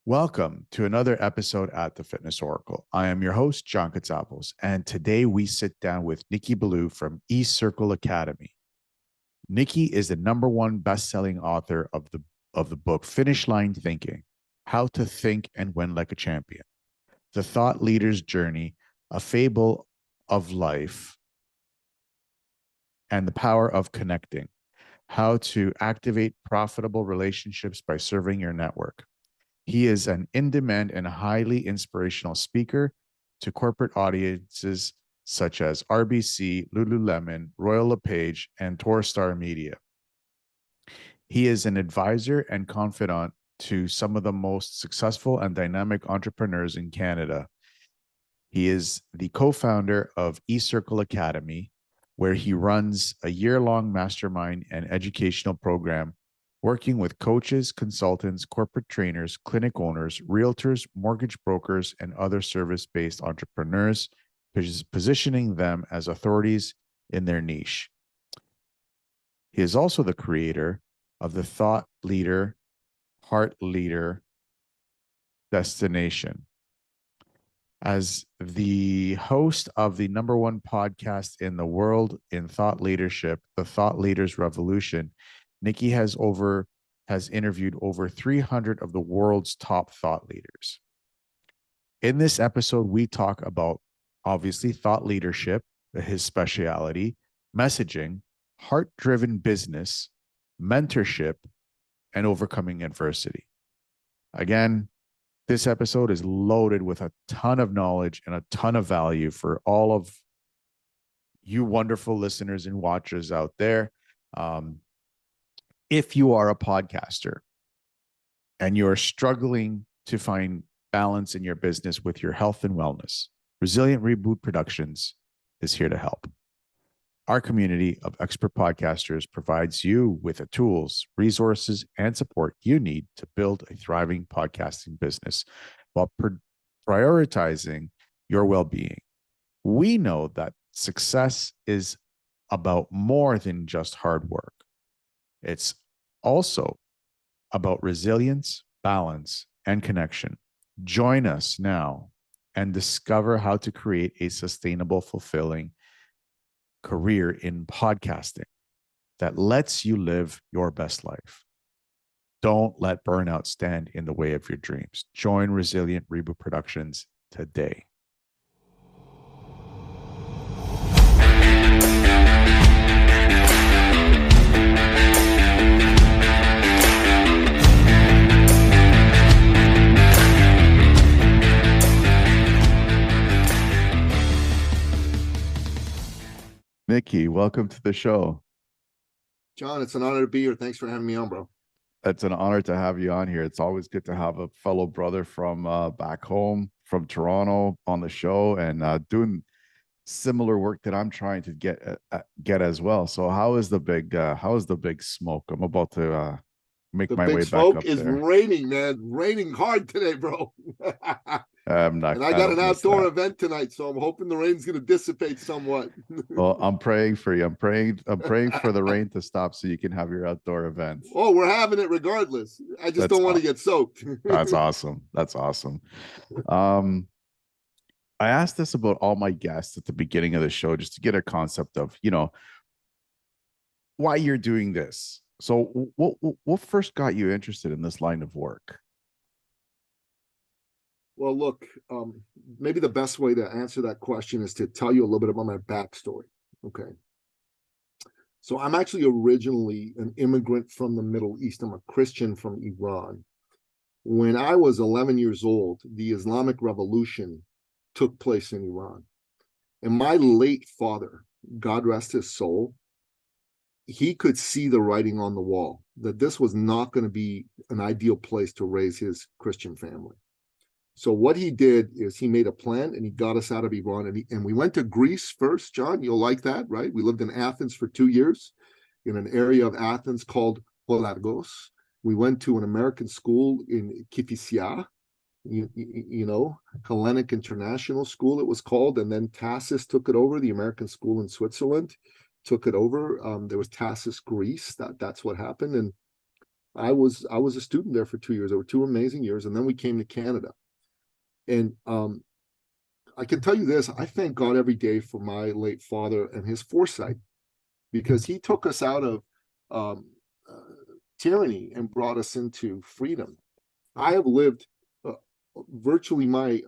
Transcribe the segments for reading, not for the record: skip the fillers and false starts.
Welcome to another episode at the Fitness Oracle. I am your host, John Katsapos, and today we sit down with Nicky Billou from eCircle Academy. Nicky is the #1 best-selling author of the book Finish Line Thinking: How to Think and Win Like a Champion, The Thought Leader's Journey, A Fable of Life, and the Power of Connecting: How to Activate Profitable Relationships by Serving Your Network. He is an in-demand and highly inspirational speaker to corporate audiences such as RBC, Lululemon, Royal LePage, and Torstar Media. He is an advisor and confidant to some of the most successful and dynamic entrepreneurs in Canada. He is the co-founder of eCircle Academy, where he runs a year-long mastermind and educational program working with coaches, consultants, corporate trainers, clinic owners, realtors, mortgage brokers, and other service-based entrepreneurs, positioning them as authorities in their niche. He is also the creator of the Thought Leader, Heart Leader Destination. As the host of the #1 podcast in the world in thought leadership, The Thought Leaders Revolution, Nicky has interviewed over 300 of the world's top thought leaders. In this episode, we talk about, obviously, thought leadership, his specialty, messaging, heart-driven business, mentorship, and overcoming adversity. Again, this episode is loaded with a ton of knowledge and a ton of value for all of you wonderful listeners and watchers out there. If you are a podcaster and you're struggling to find balance in your business with your health and wellness, Resilient Reboot Productions is here to help. Our community of expert podcasters provides you with the tools, resources, and support you need to build a thriving podcasting business while prioritizing your well-being. We know that success is about more than just hard work. It's also about resilience, balance, and connection. Join us now and discover how to create a sustainable, fulfilling career in podcasting that lets you live your best life. Don't let burnout stand in the way of your dreams. Join Resilient Reboot Productions today. Nicky, welcome to the show. John, it's an honor to be here. Thanks for having me on, bro. It's an honor to have you on here. It's always good to have a fellow brother from back home, from Toronto, on the show, and doing similar work that I'm trying to get as well. So how is the big smoke? I'm about to make my way back up there. The big smoke is raining, man. Raining hard today, bro. And I got an outdoor event tonight, so I'm hoping the rain's going to dissipate somewhat. Well, I'm praying for you. I'm praying for the rain to stop so you can have your outdoor event. Oh, we're having it regardless. I just don't want to get soaked. That's awesome. That's awesome. I asked this about all my guests at the beginning of the show just to get a concept of, why you're doing this. So what first got you interested in this line of work? Well, look, maybe the best way to answer that question is to tell you a little bit about my backstory. Okay. So I'm actually originally an immigrant from the Middle East. I'm a Christian from Iran. When I was 11 years old, the Islamic Revolution took place in Iran. And my late father, God rest his soul, he could see the writing on the wall that this was not going to be an ideal place to raise his Christian family. So what he did is he made a plan and he got us out of Iran. And we went to Greece first, John. You'll like that, right? We lived in Athens for 2 years in an area of Athens called Polargos. We went to an American school in Kifisia, Hellenic International School it was called. And then TASIS took it over, the American school in Switzerland took it over. There was TASIS Greece. That's what happened. And I was a student there for 2 years. There were 2 amazing years, and then we came to Canada. And I can tell you this: I thank God every day for my late father and his foresight, because he took us out of um, tyranny and brought us into freedom. I have lived virtually my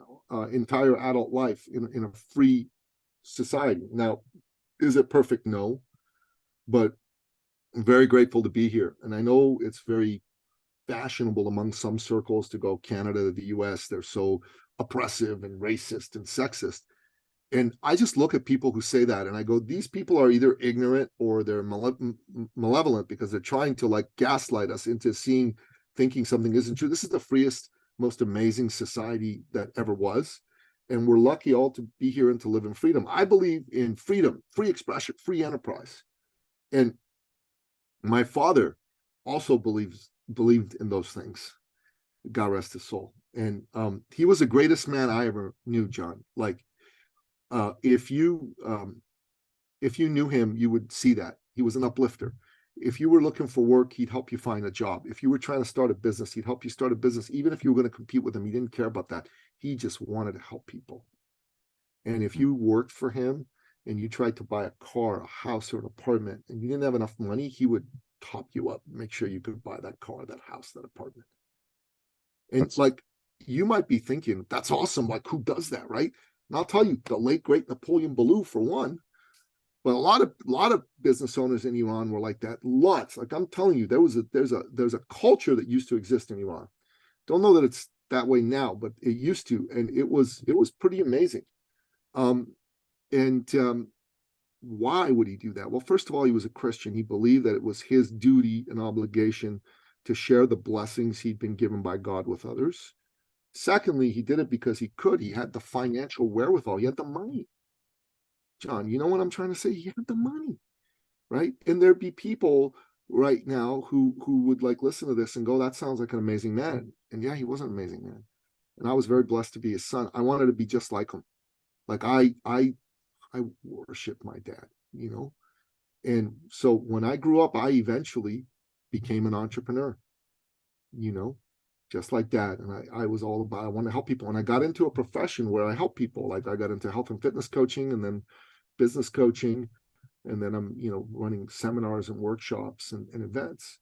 entire adult life in a free society. Now, is it perfect? No, but I'm very grateful to be here. And I know it's very fashionable among some circles to go Canada, the US, they're so oppressive and racist and sexist. And I just look at people who say that and I go, these people are either ignorant or they're malevolent, because they're trying to like gaslight us into thinking something isn't true. This is the freest, most amazing society that ever was. And we're lucky all to be here and to live in freedom. I believe in freedom, free expression, free enterprise. And my father also believed in those things. God rest his soul. And he was the greatest man I ever knew, John. Like, if you knew him, you would see that he was an uplifter. If you were looking for work, he'd help you find a job. If you were trying to start a business, he'd help you start a business. Even if you were going to compete with him, he didn't care about that. He just wanted to help people. And if you worked for him and you tried to buy a car, a house, or an apartment, and you didn't have enough money, he would top you up, make sure you could buy that car, that house, that apartment. And That's like, you might be thinking, that's awesome. Like, who does that, right? And I'll tell you, the late great Napoleon Billou, for one. But a lot of business owners in Iran were like that. Lots. Like, I'm telling you, there's a culture that used to exist in Iran. Don't know that it's that way now, but it used to, and it was pretty amazing. And why would he do that? Well, first of all, he was a Christian. He believed that it was his duty and obligation to share the blessings he'd been given by God with others. Secondly, he did it because he could. He had the financial wherewithal. He had the money. John, you know what I'm trying to say? He had the money, right? And there'd be people right now who would like listen to this and go, that sounds like an amazing man. And yeah, he was an amazing man. And I was very blessed to be his son. I wanted to be just like him. Like, I worship my dad, you know? And so when I grew up, I eventually became an entrepreneur, you know, just like that. And I was all about, I want to help people. And I got into a profession where I help people. Like, I got into health and fitness coaching, and then business coaching. And then I'm, you know, running seminars and workshops and events.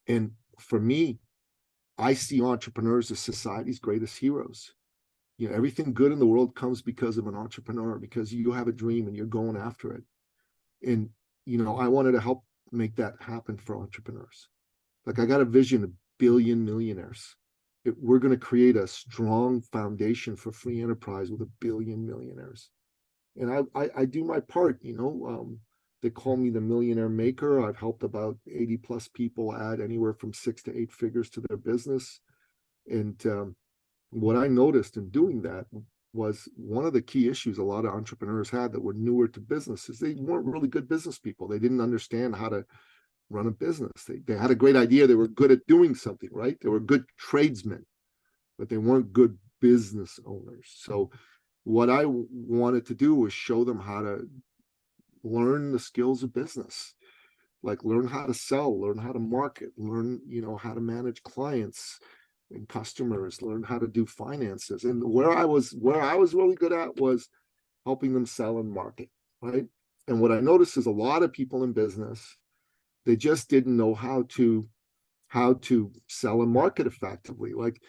And for me, I see entrepreneurs as society's greatest heroes. You know, everything good in the world comes because of an entrepreneur, because you have a dream and you're going after it. And, you know, I wanted to help make that happen for entrepreneurs. Like, I got a vision of billion millionaires. We're going to create a strong foundation for free enterprise with 1 billion millionaires. And I do my part, you know. They call me the millionaire maker. I've helped about 80 plus people add anywhere from 6 to 8 figures to their business. And what I noticed in doing that was one of the key issues a lot of entrepreneurs had that were newer to businesses. They weren't really good business people. They didn't understand how to run a business. They had a great idea. They were good at doing something, right? They were good tradesmen, but they weren't good business owners. So what I wanted to do was show them how to learn the skills of business, like learn how to sell, learn how to market, learn, you know, how to manage clients and customers, learn how to do finances. And where I was really good at was helping them sell and market, right? And what I noticed is a lot of people in business, they just didn't know how to sell and market effectively. Like,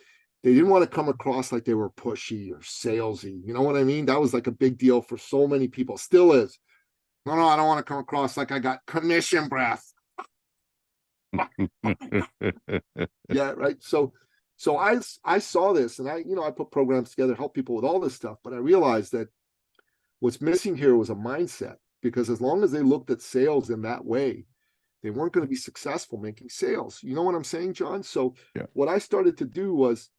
they didn't want to come across like they were pushy or salesy. You know what I mean? That was like a big deal for so many people. Still is. No, I don't want to come across like I got commission breath. Yeah, right. So I saw this, and I put programs together, help people with all this stuff, but I realized that what's missing here was a mindset, because as long as they looked at sales in that way, they weren't going to be successful making sales. You know what I'm saying, John? So Yeah. what I started to do was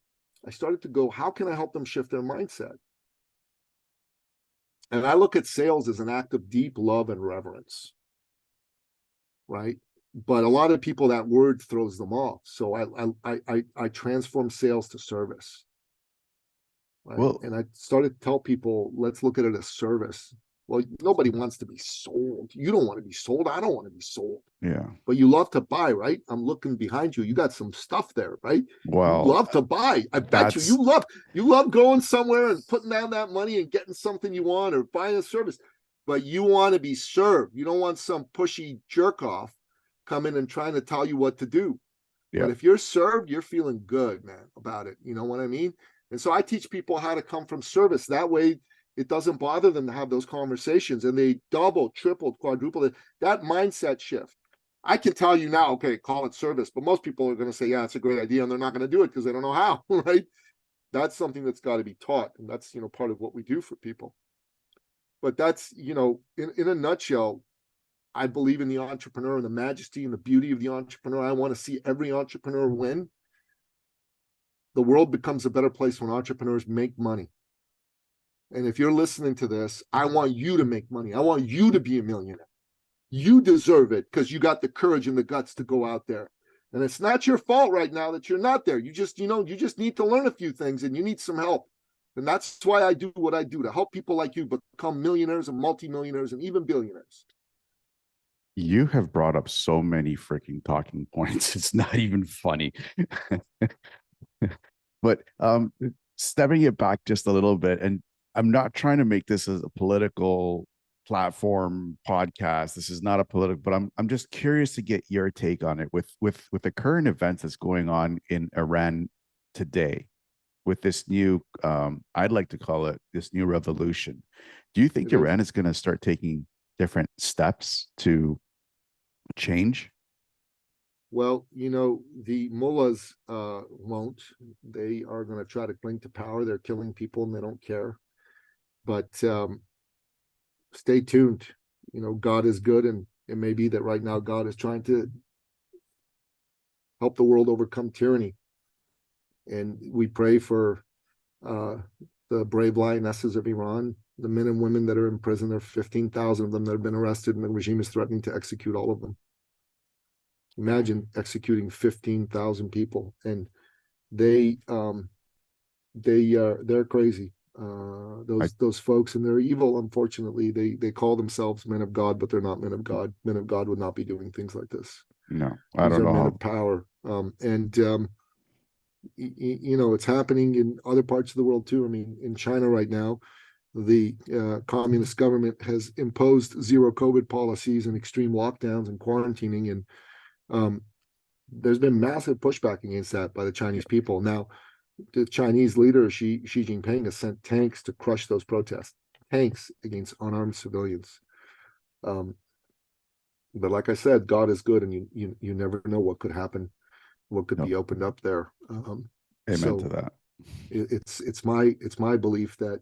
I started to go, how can I help them shift their mindset? And I look at sales as an act of deep love and reverence, right? But a lot of people, that word throws them off. So I transform sales to service, right? Well, And I started to tell people, let's look at it as service. Well, nobody wants to be sold. You don't want to be sold. I don't want to be sold. Yeah. But you love to buy, right? I'm looking behind you. You got some stuff there, right? You Well, love to buy. I bet you that's you love going somewhere and putting down that money and getting something you want or buying a service. But you want to be served. You don't want some pushy jerk off coming and trying to tell you what to do. yeah. But if you're served, you're feeling good, man, about it. You know what I mean? And so I teach people how to come from service. That way it doesn't bother them to have those conversations, and they double, triple, quadruple it. That mindset shift. I can tell you now, okay, call it service, but most people are going to say, yeah, it's a great idea, and they're not going to do it because they don't know how, right? That's something that's got to be taught, and that's, part of what we do for people. But that's, in a nutshell, I believe in the entrepreneur and the majesty and the beauty of the entrepreneur. I want to see every entrepreneur win. The world becomes a better place when entrepreneurs make money. And if you're listening to this, I want you to make money. I want you to be a millionaire. You deserve it because you got the courage and the guts to go out there. And it's not your fault right now that you're not there. You just need to learn a few things and you need some help. And that's why I do what I do, to help people like you become millionaires and multimillionaires and even billionaires. You have brought up so many freaking talking points. It's not even funny. But stepping it back just a little bit, and I'm not trying to make this as a political platform podcast. This is not a political, but I'm just curious to get your take on it with the current events that's going on in Iran today, with this new I'd like to call it this new revolution. Do you think Iran is going to start taking different steps to change? Well, the mullahs won't. They are going to try to cling to power. They're killing people and they don't care. But stay tuned. God is good, and it may be that right now God is trying to help the world overcome tyranny. And we pray for the brave lionesses of Iran, the men and women that are in prison. There are 15,000 of them that have been arrested, and the regime is threatening to execute all of them. Imagine executing 15,000 people, and they're crazy. Those folks, and they're evil. Unfortunately, they call themselves men of God, but they're not men of God. Men of God would not be doing things like this. No, I These don't are know men how. of power, and it's happening in other parts of the world too. I mean, in China right now, the communist government has imposed zero COVID policies and extreme lockdowns and quarantining, and there's been massive pushback against that by the Chinese people. Now, the Chinese leader Xi Jinping has sent tanks to crush those protests, tanks against unarmed civilians. But like I said, God is good, and you never know what could happen, what could No, be opened up there. amen to So that. it's my belief that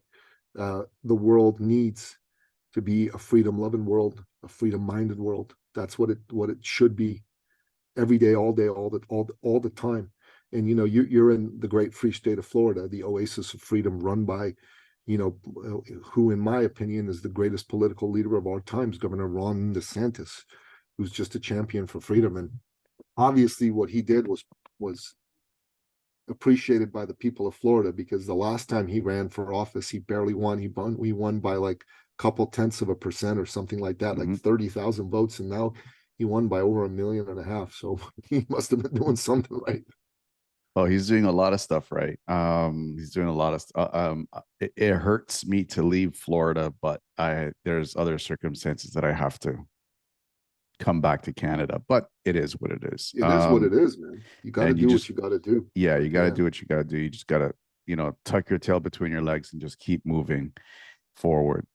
the world needs to be a freedom loving world, a freedom minded world. That's what it should be, every day, all the time. And you're in the great free state of Florida, the oasis of freedom, run by who in my opinion is the greatest political leader of our times, Governor Ron DeSantis, who's just a champion for freedom. And obviously what he did was appreciated by the people of Florida, because the last time he ran for office, he barely won. We won by like a couple tenths of a percent or something like that, like 30,000 votes. And now he won by over 1.5 million. So he must have been doing something right. Oh, he's doing a lot of stuff right. He's doing a lot of it hurts me to leave Florida, but there's other circumstances that I have to come back to Canada, but it is what it is. It is what it is, man. You got to do what you got to do. Yeah, you got to do what you got to do. You just got to, tuck your tail between your legs and just keep moving forward.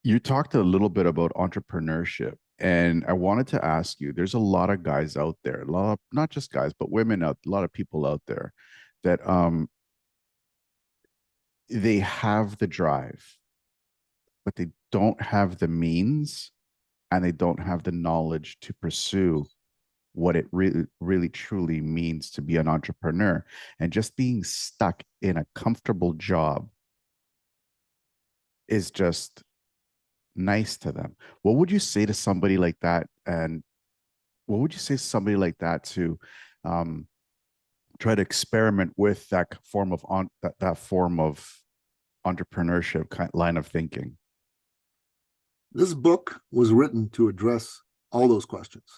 You talked a little bit about entrepreneurship, and I wanted to ask you, there's a lot of guys out there, a lot of, not just guys, but women out, a lot of people out there that they have the drive, but they don't have the means and they don't have the knowledge to pursue what it really, really, truly means to be an entrepreneur. And just being stuck in a comfortable job is just nice to them. What would you say to somebody like that? And what would you say to somebody like that to try to experiment with that form of entrepreneurship line of thinking. This book was written to address all those questions.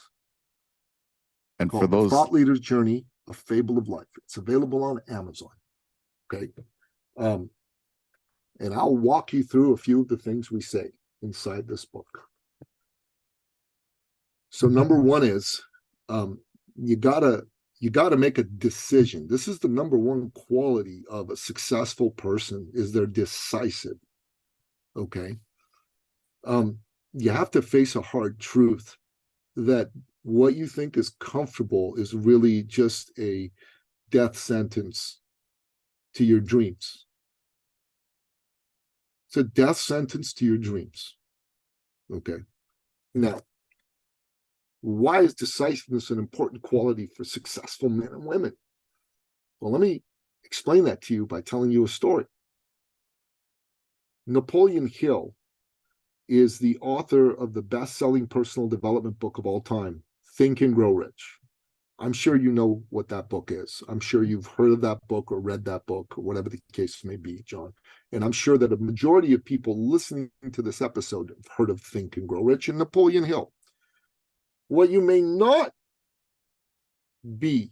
And Called for those, The Thought Leader's Journey, A Fable of Life. It's available on Amazon. Okay. And I'll walk you through a few of the things we say inside this book. So number one is you gotta make a decision. This is the number one quality of a successful person, is they're decisive. Okay. You have to face a hard truth that what you think is comfortable is really just a death sentence to your dreams. It's a death sentence to your dreams. Okay. Now, why is decisiveness an important quality for successful men and women? Well, let me explain that to you by telling you a story. Napoleon Hill is the author of the best-selling personal development book of all time, Think and Grow Rich. I'm sure you know what that book is. I'm sure you've heard of that book or read that book or whatever the case may be, John. And I'm sure that a majority of people listening to this episode have heard of Think and Grow Rich and Napoleon Hill. What you may not be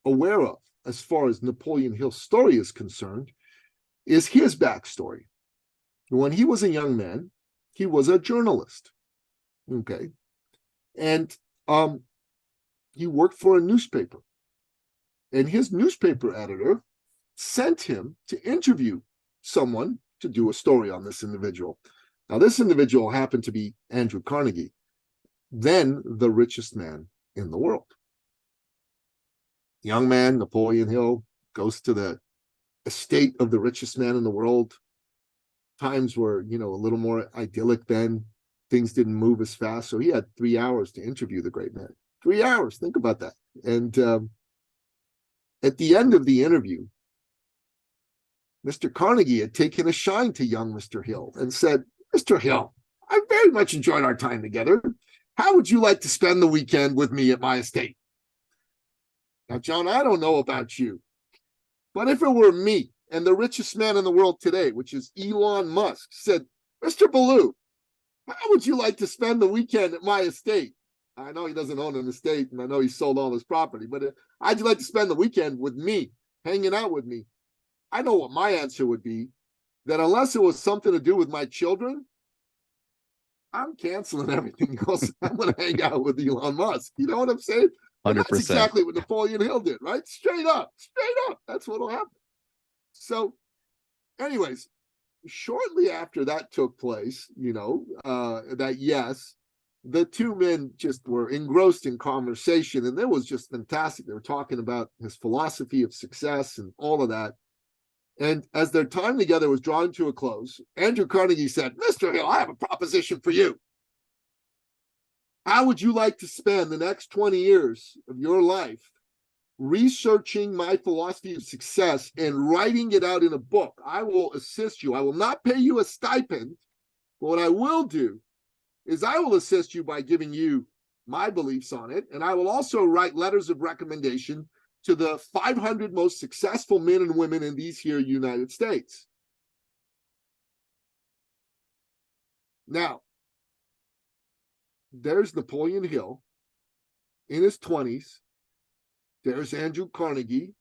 aware of as far as Napoleon Hill's story is concerned is his backstory. When he was a young man, he was a journalist. Okay. And he worked for a newspaper. And his newspaper editor sent him to interview someone to do a story on this individual. Now, this individual happened to be Andrew Carnegie, then the richest man in the world. Young man, Napoleon Hill, goes to the estate of the richest man in the world. Times were, a little more idyllic then. Things didn't move as fast. So he had 3 hours to interview the great man. 3 hours. Think about that. And at the end of the interview, Mr. Carnegie had taken a shine to young Mr. Hill and said, Mr. Hill, I very much enjoyed our time together. How would you like to spend the weekend with me at my estate? Now, John, I don't know about you, but if it were me and the richest man in the world today, which is Elon Musk, said, Mr. Billou, how would you like to spend the weekend at my estate? I know he doesn't own an estate, and I know he sold all his property, but how'd you like to spend the weekend with me, hanging out with me? I know what my answer would be, that unless it was something to do with my children, I'm canceling everything else. I'm going to hang out with Elon Musk. You know what I'm saying? And 100%. that's exactly what Napoleon Hill did, right? Straight up. That's what'll happen. So, anyways, shortly after that took place, the two men just were engrossed in conversation, and it was just fantastic. They were talking about his philosophy of success and all of that. And as their time together was drawing to a close, Andrew Carnegie said, Mr. Hill, I have a proposition for you. How would you like to spend the next 20 years of your life researching my philosophy of success and writing it out in a book? I will assist you. I will not pay you a stipend, but what I will do is I will assist you by giving you my beliefs on it, and I will also write letters of recommendation to the 500 most successful men and women in these here United States. Now, there's Napoleon Hill in his 20s. There's Andrew Carnegie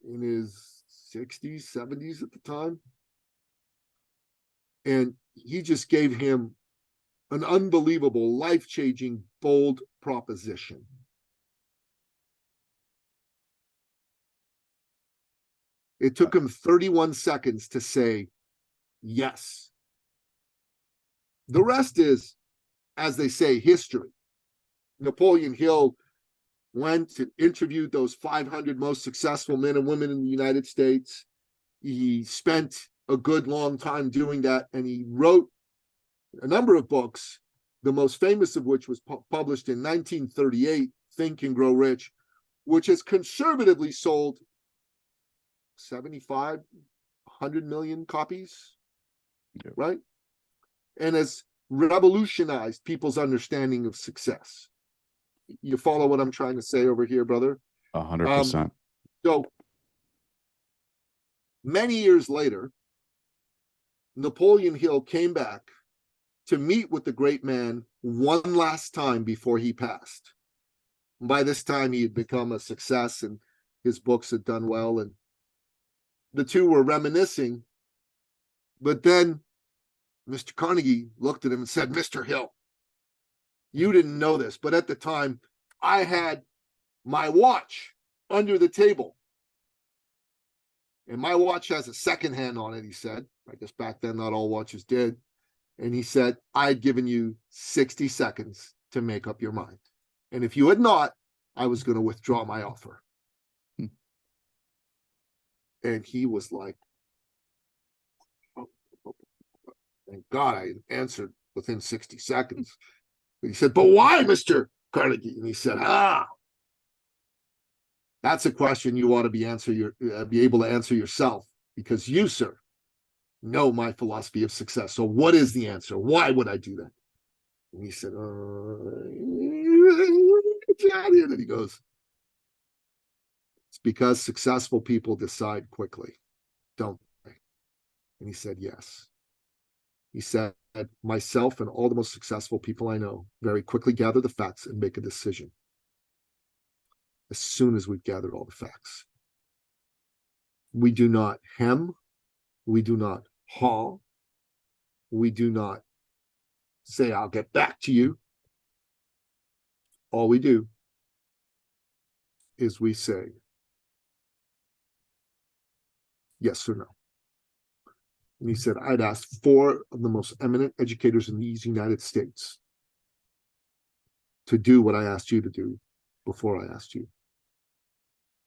in his 60s, 70s at the time. And he just gave him an unbelievable, life-changing, bold proposition. It took him 31 seconds to say yes. The rest is, as they say, history. Napoleon Hill went and interviewed those 500 most successful men and women in the United States. He spent a good long time doing that, and he wrote a number of books, the most famous of which was published in 1938, Think and Grow Rich, which has conservatively sold 75, 100 million copies, right? And has revolutionized people's understanding of success. You follow what I'm trying to say over here, brother? 100%. So many years later, Napoleon Hill came back to meet with the great man one last time before he passed. By this time, he had become a success and his books had done well. And the two were reminiscing. But then Mr. Carnegie looked at him and said, Mr. Hill, you didn't know this, but at the time, I had my watch under the table. And my watch has a second hand on it, he said. I guess back then, not all watches did. And he said, I'd given you 60 seconds to make up your mind. And if you had not, I was going to withdraw my offer. And he was like, oh, thank God I answered within 60 seconds. But he said, but why, Mr. Carnegie? And he said, that's a question you ought to be able to answer yourself, because you, sir, know my philosophy of success. So what is the answer? Why would I do that? And he said, and he goes, it's because successful people decide quickly, don't they? And he said, yes. He said, myself and all the most successful people I know very quickly gather the facts and make a decision as soon as we've gathered all the facts. We do not hem, we do not haw, we do not say, I'll get back to you. All we do is we say, yes or no. And he said, I'd asked 4 of the most eminent educators in these United States to do what I asked you to do before I asked you.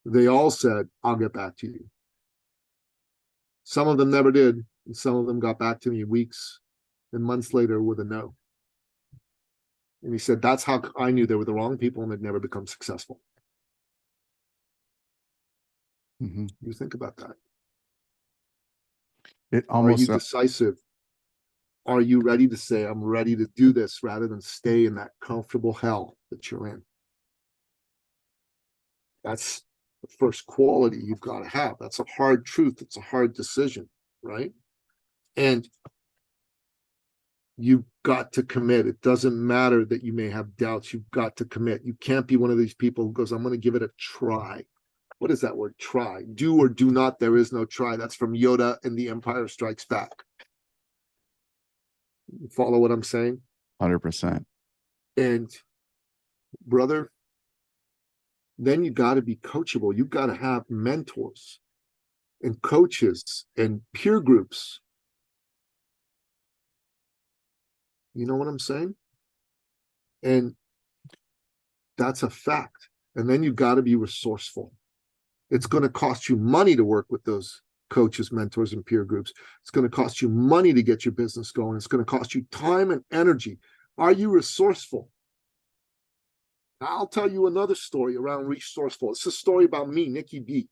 They all said, I'll get back to you. Some of them never did, and some of them got back to me weeks and months later with a no. And he said, that's how I knew they were the wrong people and they'd never become successful. Mm-hmm. You think about that. Are you decisive? Are you ready to say, I'm ready to do this, rather than stay in that comfortable hell that you're in? That's the first quality you've got to have. That's a hard truth. It's a hard decision, right? And you've got to commit. It doesn't matter that you may have doubts. You've got to commit. You can't be one of these people who goes, I'm going to give it a try. What is that word, try? Do or do not, there is no try. That's from Yoda in The Empire Strikes Back. You follow what I'm saying? 100%. And brother, then you got to be coachable. You've got to have mentors and coaches and peer groups. You know what I'm saying? And that's a fact. And then you've got to be resourceful. It's going to cost you money to work with those coaches, mentors, and peer groups. It's going to cost you money to get your business going. It's going to cost you time and energy. Are you resourceful? I'll tell you another story around resourceful. It's a story about me, Nicky B.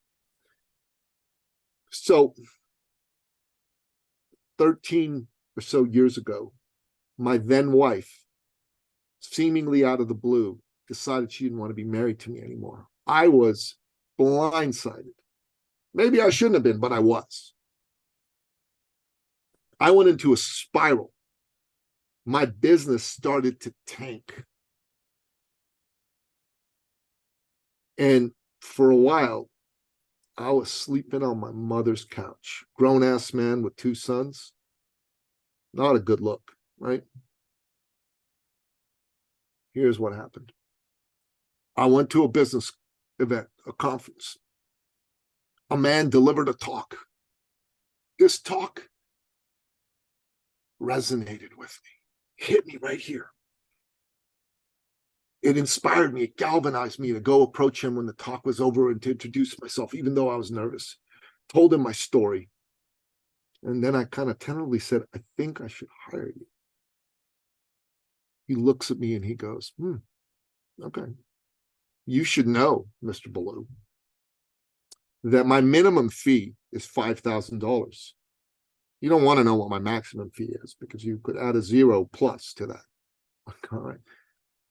So 13 or so years ago, my then wife, seemingly out of the blue, decided she didn't want to be married to me anymore. I was blindsided. Maybe I shouldn't have been, but I was. I went into a spiral. My business started to tank. And for a while, I was sleeping on my mother's couch. Grown-ass man with 2 sons. Not a good look, right? Here's what happened. I went to a business event, a conference. A man delivered a talk. This talk resonated with me, hit me right here. It inspired me, it galvanized me to go approach him when the talk was over and to introduce myself, even though I was nervous. Told him my story. And then I kind of tentatively said, I think I should hire you. He looks at me and he goes, okay. You should know, Mr. Billou, that my minimum fee is $5,000. You don't want to know what my maximum fee is, because you could add a 0 plus to that. All right.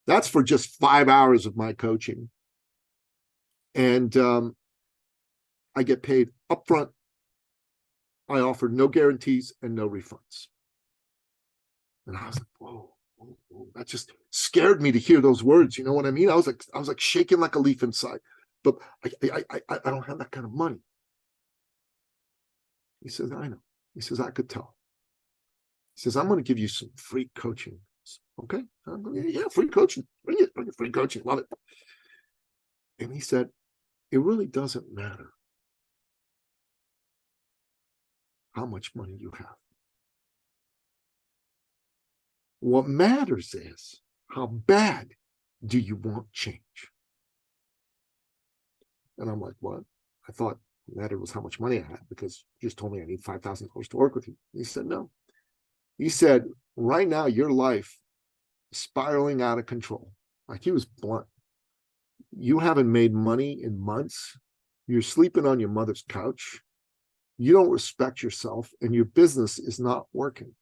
That's for just 5 hours of my coaching. And I get paid upfront. I offered no guarantees and no refunds. And I was like, whoa, whoa, whoa. That just scared me to hear those words. You know what I mean? I was like shaking like a leaf inside. But I don't have that kind of money. He says, I know. He says, I could tell. He says, I'm going to give you some free coaching. Okay. Yeah, free coaching. Bring it, free coaching. Love it. And he said, it really doesn't matter how much money you have. What matters is how bad do you want change? And I'm like, what? I thought what mattered was how much money I had, because you just told me I need $5,000 to work with you. He said, no. He said, right now, your life is spiraling out of control. Like, he was blunt. You haven't made money in months. You're sleeping on your mother's couch. You don't respect yourself, and your business is not working.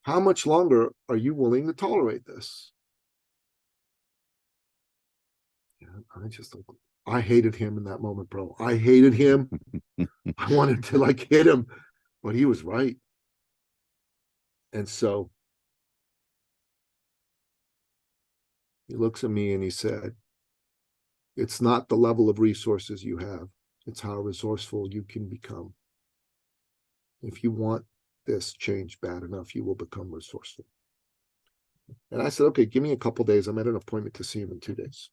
How much longer are you willing to tolerate this? I hated him in that moment, bro. I hated him. I wanted to like hit him, but he was right. And so he looks at me and he said, it's not the level of resources you have, it's how resourceful you can become. If you want this change bad enough, you will become resourceful. And I said, okay, give me a couple days. I'm at an appointment to see him in 2 days.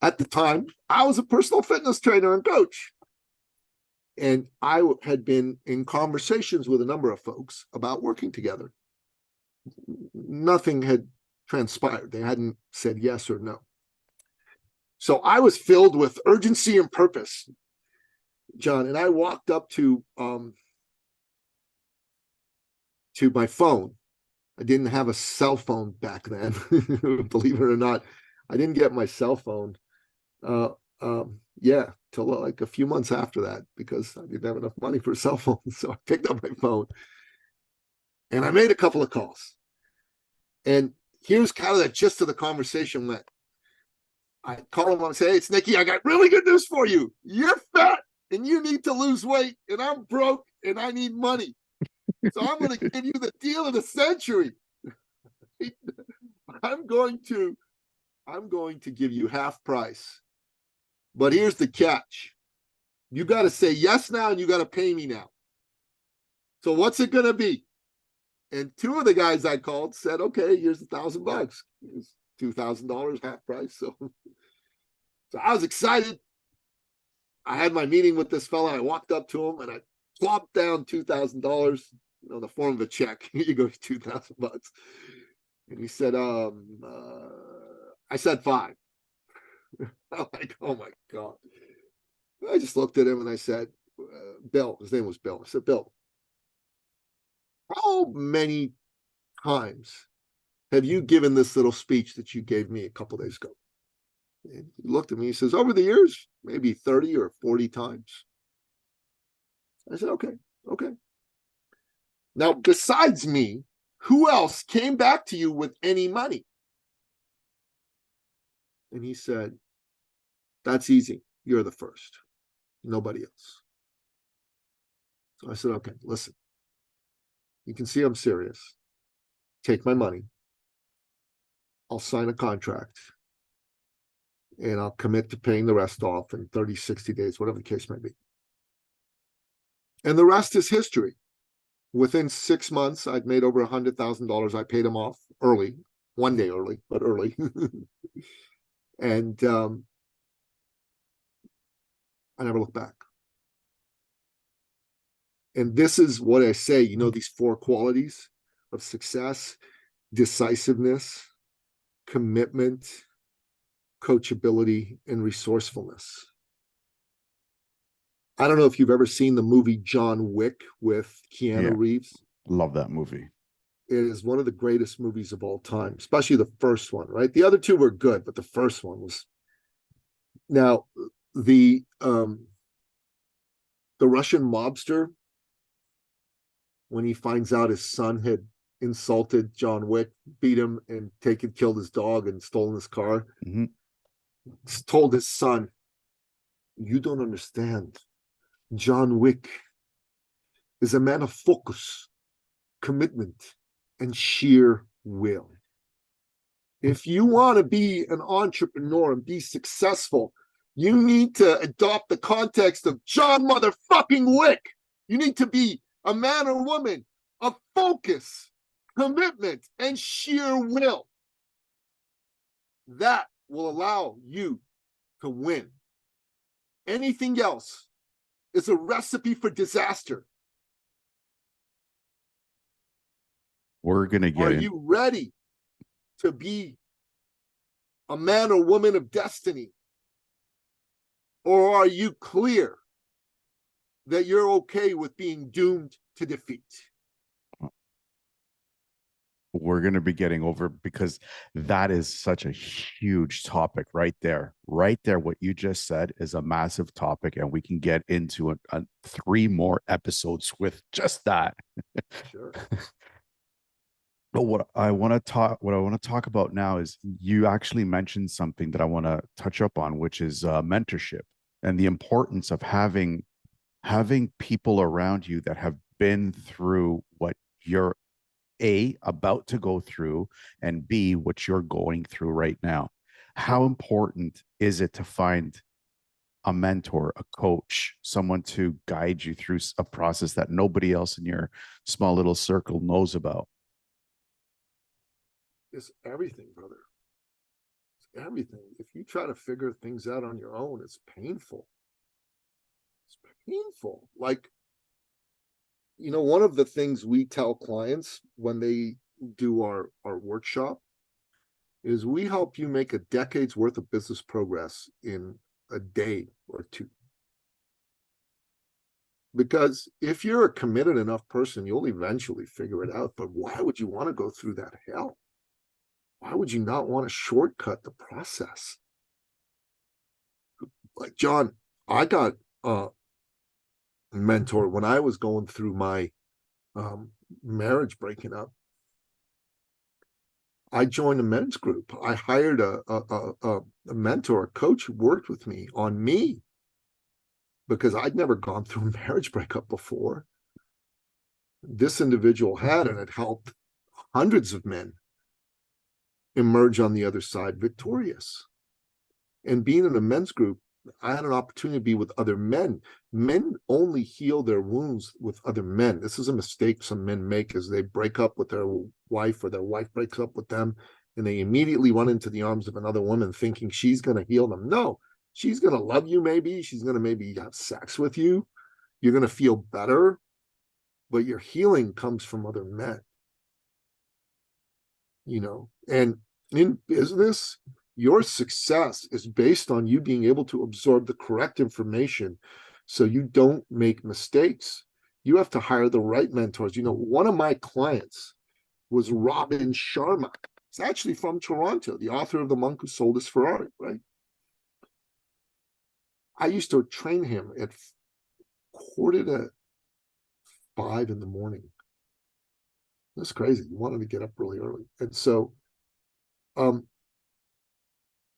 At the time, I was a personal fitness trainer and coach. And I had been in conversations with a number of folks about working together. Nothing had transpired. They hadn't said yes or no. So I was filled with urgency and purpose, John. And I walked up to my phone. I didn't have a cell phone back then, believe it or not. I didn't get my cell phone. Till like a few months after that, because I didn't have enough money for a cell phone. So I picked up my phone and I made a couple of calls. And here's kind of the gist of the conversation went. I call him and say, hey, it's Nicky. I got really good news for you. You're fat and you need to lose weight, and I'm broke and I need money. So I'm going to give you the deal of the century. I'm going to give you half price. But here's the catch. You got to say yes now, and you got to pay me now. So what's it going to be? And two of the guys I called said, okay, here's $1,000. Here's $2,000 half price. So I was excited. I had my meeting with this fella. I walked up to him and I plopped down $2,000 in the form of a check. Here you go, $2,000. And he said, I said 5. I'm like, oh my God. I just looked at him and I said, Bill, his name was Bill. I said, Bill, how many times have you given this little speech that you gave me a couple days ago? And he looked at me, he says, over the years, maybe 30 or 40 times. I said, okay. Now, besides me, who else came back to you with any money? And he said, that's easy. You're the first. Nobody else. So I said, okay, listen. You can see I'm serious. Take my money. I'll sign a contract. And I'll commit to paying the rest off in 30, 60 days, whatever the case may be. And the rest is history. Within 6 months, I'd made over $100,000. I paid him off early, 1 day early, but early. And I never looked back. And this is what I say, these 4 qualities of success: decisiveness, commitment, coachability, and resourcefulness. I don't know if you've ever seen the movie John Wick with Keanu Reeves. Love that movie. It is one of the greatest movies of all time, especially the first one, right? The other 2 were good, but the first one was. Now, the Russian mobster, when he finds out his son had insulted John Wick, beat him and killed his dog and stolen his car, told his son, You don't understand. John Wick is a man of focus, commitment, and sheer will. If you want to be an entrepreneur and be successful, you need to adopt the context of John motherfucking Wick. You need to be a man or woman of focus, commitment, and sheer will. That will allow you to win. Anything else is a recipe for disaster. We're going to get Are you ready to be a man or woman of destiny? Or are you clear that you're okay with being doomed to defeat? We're going to be getting over, because that is such a huge topic right there. Right there, what you just said is a massive topic, and we can get into a 3 more episodes with just that. Sure. But what I want to talk about now is, you actually mentioned something that I want to touch up on, which is mentorship, and the importance of having people around you that have been through what you're about to go through, and B, what you're going through right now. How important is it to find a mentor, a coach, someone to guide you through a process that nobody else in your small little circle knows about? It's everything, brother. It's everything. If you try to figure things out on your own, it's painful. It's painful. Like, one of the things we tell clients when they do our workshop is we help you make a decade's worth of business progress in a day or two. Because if you're a committed enough person, you'll eventually figure it out. But why would you want to go through that hell? Why would you not want to shortcut the process? Like, John, I got a mentor when I was going through my marriage breaking up. I joined a men's group. I hired a mentor, a coach who worked with me on me, because I'd never gone through a marriage breakup before. This individual had, and it helped hundreds of men emerge on the other side victorious. And being in a men's group, I had an opportunity to be with other men. Men only heal their wounds with other men. This is a mistake some men make, is they break up with their wife, or their wife breaks up with them, and they immediately run into the arms of another woman thinking she's going to heal them. No, she's going to love you maybe. She's going to maybe have sex with you. You're going to feel better, but your healing comes from other men. And in business, your success is based on you being able to absorb the correct information so you don't make mistakes. You have to hire the right mentors. One of my clients was Robin Sharma. He's actually from Toronto, the author of The Monk Who Sold His Ferrari, right? I used to train him at 4:45 in the morning. That's crazy. He wanted to get up really early. And so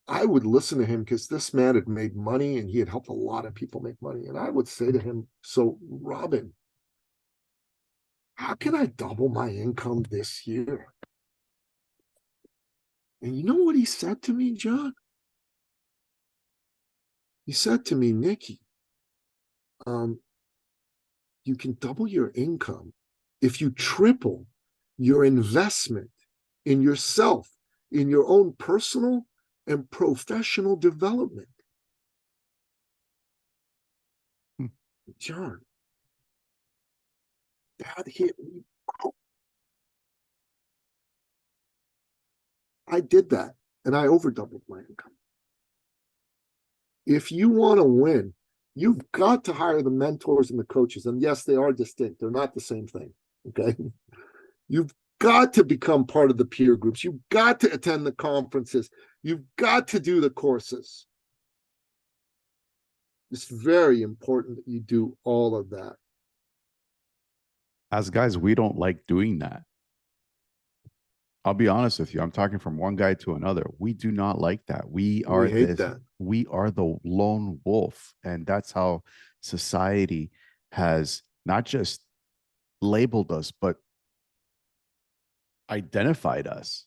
I would listen to him, because this man had made money and he had helped a lot of people make money. And I would say to him, so Robin, how can I double my income this year? And you know what he said to me, John? He said to me, Nicky, you can double your income if you triple your investment in yourself, in your own personal and professional development. John, that hit me. I did that, and I overdoubled my income. If you want to win, you've got to hire the mentors and the coaches. And yes, they are distinct. They're not the same thing. Okay. You've got to become part of the peer groups. You've got to attend the conferences. You've got to do the courses. It's very important that you do all of that. As guys, we don't like doing that. I'll be honest with you. I'm talking from one guy to another. We do not like that. We hate that. We are the lone wolf. And that's how society has not just labeled us, but identified us.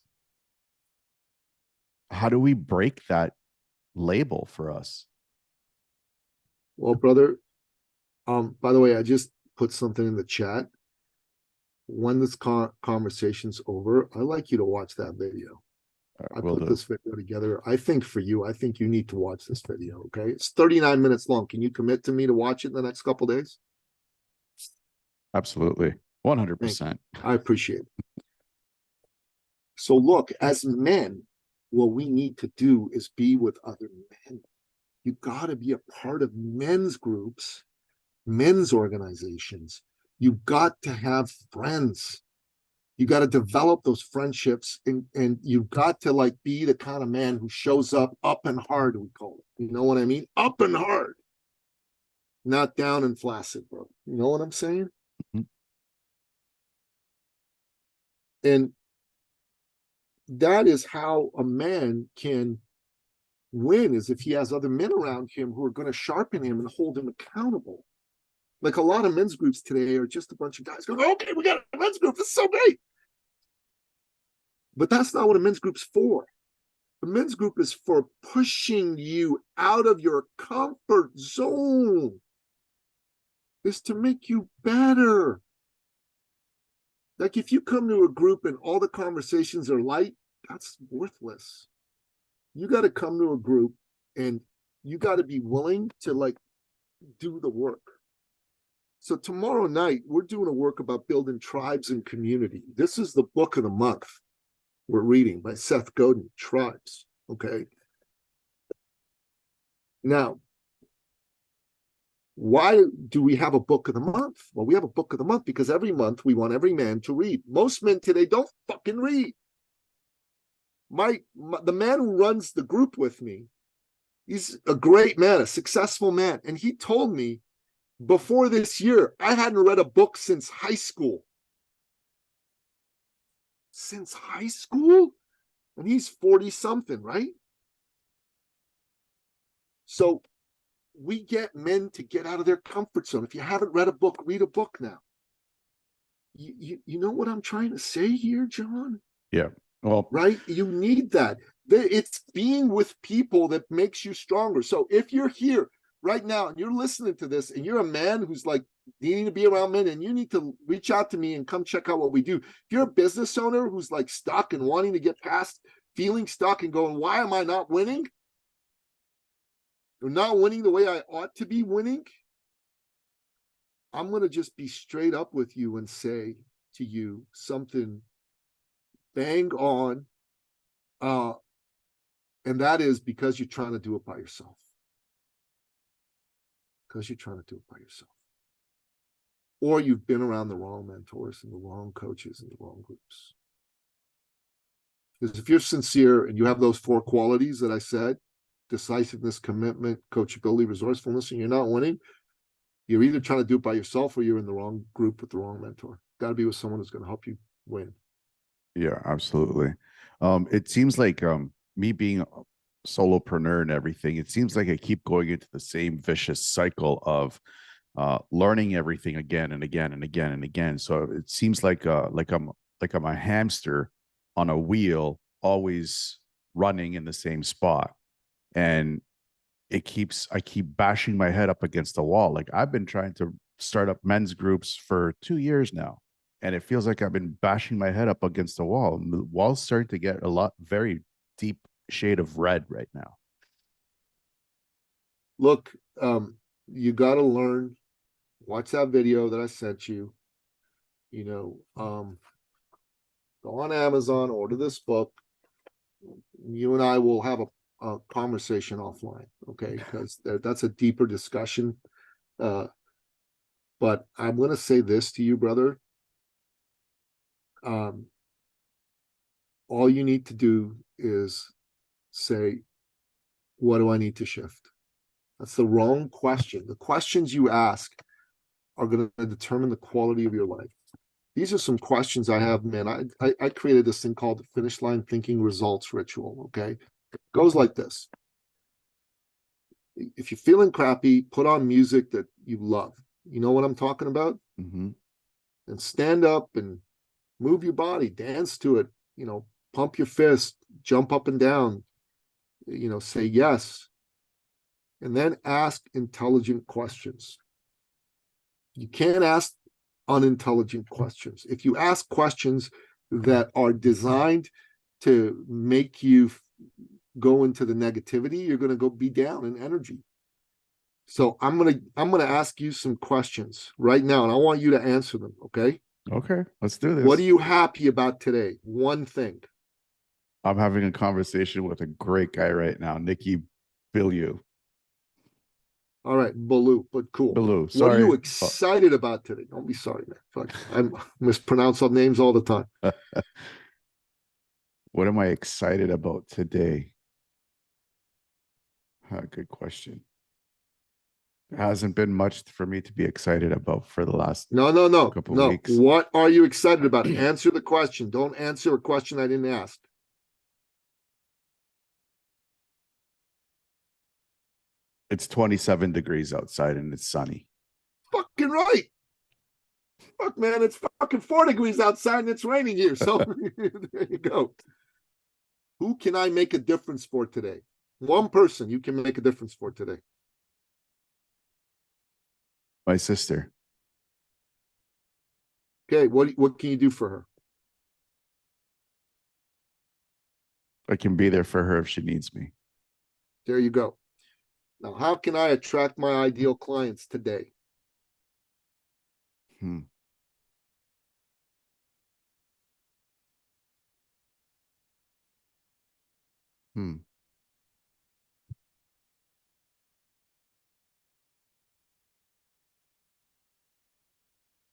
How do we break that label for us? Well, brother, by the way, I just put something in the chat. When this conversation's over, I'd like you to watch that video. I Will put do. this video together. I think for you, I think you need to watch this video. Okay, it's 39 minutes long. Can you commit to me to watch it in the next couple days? Absolutely. Thank you. 100%. I appreciate it. So look, as men, what we need to do is be with other men. You got to be a part of men's groups, men's organizations. You got to have friends. You got to develop those friendships, and you've got to like be the kind of man who shows up and hard, we call it. You know what I mean? Up and hard, not down and flaccid, bro. You know what I'm saying? Mhm. And that is how a man can win, is if he has other men around him who are going to sharpen him and hold him accountable. Like a lot of men's groups today are just a bunch of guys going, okay, we got a men's group. This is so great. But that's not what a men's group's for. The men's group is for pushing you out of your comfort zone. Is to make you better. Like if you come to a group and all the conversations are light, that's worthless. You got to come to a group and you got to be willing to like do the work. So tomorrow night, we're doing a work about building tribes and community. This is the book of the month we're reading by Seth Godin, Tribes. Okay. Now, why do we have a book of the month? Well, we have a book of the month because every month we want every man to read. Most men today don't fucking read. The man who runs the group with me, he's a great man, a successful man. And he told me before this year, I hadn't read a book since high school. Since high school? And he's 40 something, right? So we get men to get out of their comfort zone. If you haven't read a book, read a book now. You know what I'm trying to say here, John? Yeah. Well, right? You need that. It's being with people that makes you stronger. So if you're here right now and you're listening to this and you're a man who's like needing to be around men and you need to reach out to me and come check out what we do. If you're a business owner who's like stuck and wanting to get past feeling stuck and going, why am I not winning? Or not winning the way I ought to be winning. I'm going to just be straight up with you and say to you something bang on. And that is because you're trying to do it by yourself. Because you're trying to do it by yourself. Or you've been around the wrong mentors and the wrong coaches and the wrong groups. Because if you're sincere and you have those 4 qualities that I said, decisiveness, commitment, coachability, resourcefulness, and you're not winning, you're either trying to do it by yourself or you're in the wrong group with the wrong mentor. Got to be with someone who's going to help you win. yeah, absolutely. It seems like me being a solopreneur and everything, it seems like I keep going into the same vicious cycle of learning everything again and again and again and again. So it seems like I'm a hamster on a wheel, always running in the same spot. And I keep bashing my head up against the wall. Like I've been trying to start up men's groups for 2 years now. And it feels like I've been bashing my head up against the wall. And the wall's starting to get very deep shade of red right now. Look, you got to learn. Watch that video that I sent you. Go on Amazon, order this book. You and I will have a conversation offline, okay? Because that's a deeper discussion. But I'm going to say this to you, brother. All you need to do is say, what do I need to shift? That's the wrong question. The questions you ask are going to determine the quality of your life. These are some questions I have, man. I created this thing called the finish line thinking results ritual. Okay. It goes like this. If you're feeling crappy, put on music that you love. You know what I'm talking about? Mm-hmm. And stand up and move your body, dance to it, pump your fist, jump up and down, say yes. And then ask intelligent questions. You can't ask unintelligent questions. If you ask questions that are designed to make you go into the negativity, you're going to go be down in energy. So I'm gonna ask you some questions right now, and I want you to answer them. Okay. Okay, let's do this. What are you happy about today? One thing. I'm having a conversation with a great guy right now, Nicky Billou. All right, Billou, but cool. Billou. What are you Sorry. excited about today? Don't be sorry, man. Fuck, I mispronounce all names all the time. What am I excited about today? Good question. There hasn't been much for me to be excited about for the last couple of weeks. What are you excited about? Answer the question. Don't answer a question I didn't ask. It's 27 degrees outside and it's sunny. Fucking right. Fuck, man, it's fucking 4 degrees outside and it's raining here. So there you go. Who can I make a difference for today? One person you can make a difference for today. My sister. Okay, what can you do for her? I can be there for her if she needs me. There you go. Now, how can I attract my ideal clients today? Hmm.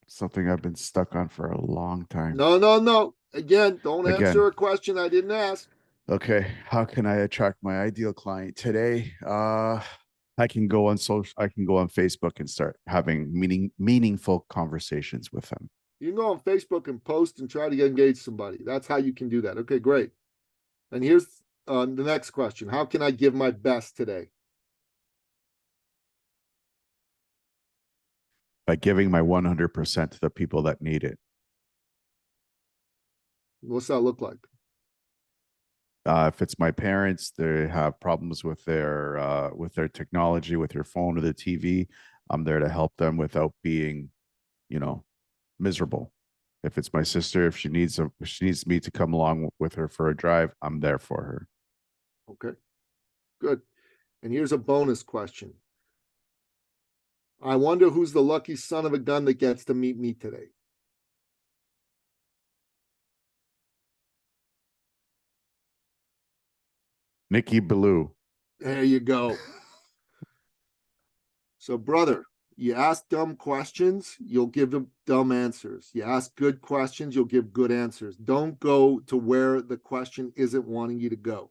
Something I've been stuck on for a long time. No. Again, don't answer a question I didn't ask. Okay. How can I attract my ideal client today? I can go on Facebook and start having meaningful conversations with them. You can go on Facebook and post and try to engage somebody. That's how you can do that. Okay, great. And here's the next question. How can I give my best today? By giving my 100% to the people that need it. What's that look like? If it's my parents, they have problems with their technology, with their phone or the TV. I'm there to help them without being, miserable. If it's my sister, if she needs me to come along with her for a drive, I'm there for her. Okay, good. And here's a bonus question. I wonder who's the lucky son of a gun that gets to meet me today. Nicky Billou. There you go. So, brother, you ask dumb questions, you'll give them dumb answers. You ask good questions, you'll give good answers. Don't go to where the question isn't wanting you to go.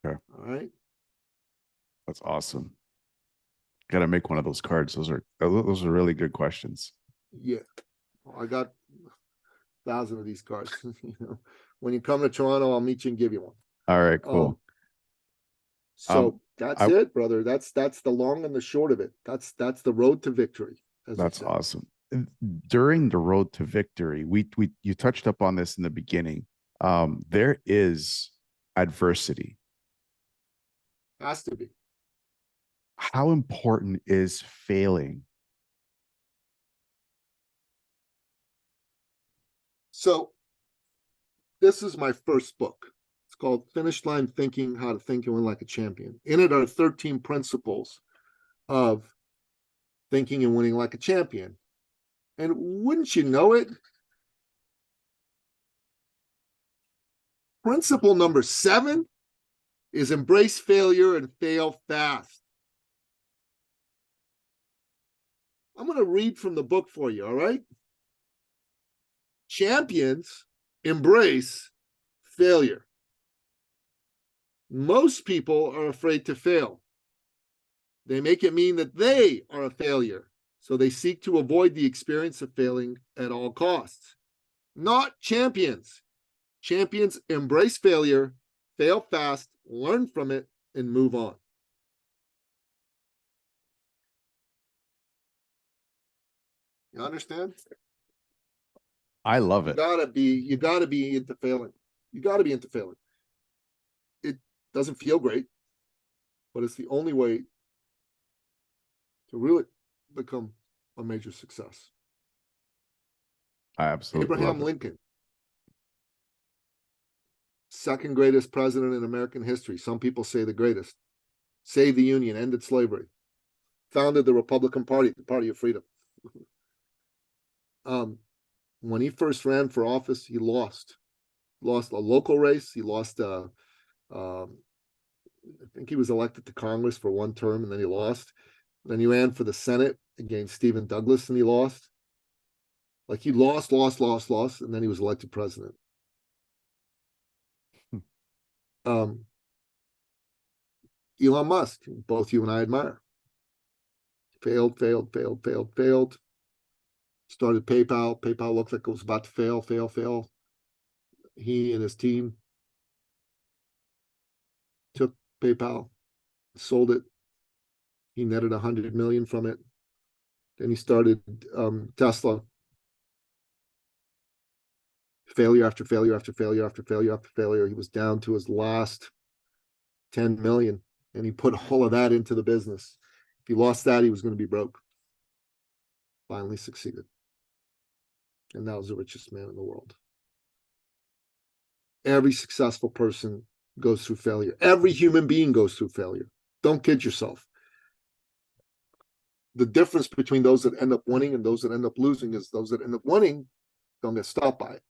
Okay. All right. That's awesome. Got to make one of those cards. Those are really good questions. Yeah. I got 1,000 of these cards. When you come to Toronto, I'll meet you and give you one. All right, cool. So that's it, brother. That's the long and the short of it. That's the road to victory. That's awesome. During the road to victory, you touched up on this in the beginning. There is adversity. Has to be. How important is failing? So this is my first book. It's called Finish Line Thinking, How to Think and Win Like a Champion. In it are 13 principles of thinking and winning like a champion. And wouldn't you know it, principle number 7 is embrace failure and fail fast. I'm going to read from the book for you, all right? Champions embrace failure. Most people are afraid to fail. They make it mean that they are a failure. So they seek to avoid the experience of failing at all costs. Not champions. Champions embrace failure, fail fast, learn from it, and move on. You understand? I love it. You gotta be into failing. You gotta be into failing. It doesn't feel great, but it's the only way to really become a major success. I absolutely Abraham love it. Lincoln, second greatest president in American history. Some people say the greatest. Saved the Union, ended slavery, founded the Republican Party, the Party of Freedom. When he first ran for office, he lost a local race. He lost. I think he was elected to Congress for one term, and then he lost. Then he ran for the Senate against Stephen Douglas, and he lost. Like he lost, and then he was elected president. Elon Musk, both you and I admire. Failed. Started PayPal. PayPal looked like it was about to fail. He and his team took PayPal, sold it. He netted 100 million from it. Then he started Tesla. Failure after failure. He was down to his last 10 million, and he put all of that into the business. If he lost that, he was going to be broke. Finally succeeded. And now he's the richest man in the world. Every successful person goes through failure. Every human being goes through failure. Don't kid yourself. The difference between those that end up winning and those that end up losing is those that end up winning don't get stopped by it.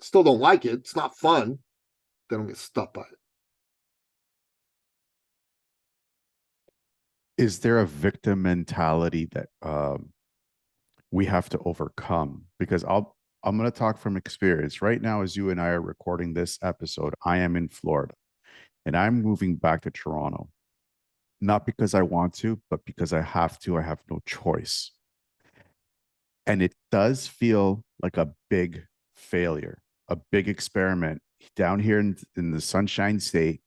Still don't like it. It's not fun. They don't get stopped by it. Is there a victim mentality that we have to overcome? Because I'm going to talk from experience. Right now, as you and I are recording this episode, I am in Florida and I'm moving back to Toronto. Not because I want to, but because I have to. I have no choice. And it does feel like a big failure, a big experiment down here in the Sunshine State.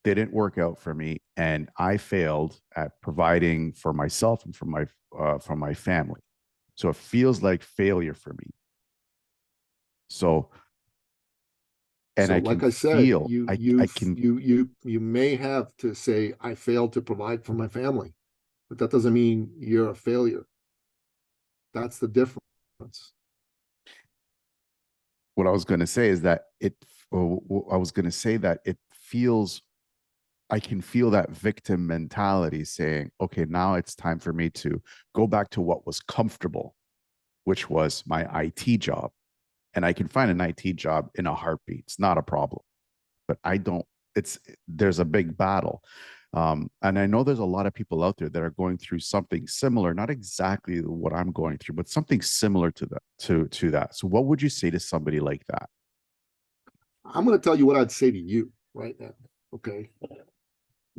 Didn't work out for me, and I failed at providing for myself and for my family. So it feels like failure for me. So, and I like can I said, feel you may have to say I failed to provide for my family, but that doesn't mean you're a failure. That's the difference. What I was going to say is that I was going to say that it feels, I can feel that victim mentality saying, okay, now it's time for me to go back to what was comfortable, which was my IT job. And I can find an IT job in a heartbeat. It's not a problem. But there's a big battle. And I know there's a lot of people out there that are going through something similar, not exactly what I'm going through, but something similar to that. So what would you say to somebody like that? I'm going to tell you what I'd say to you right now. Okay.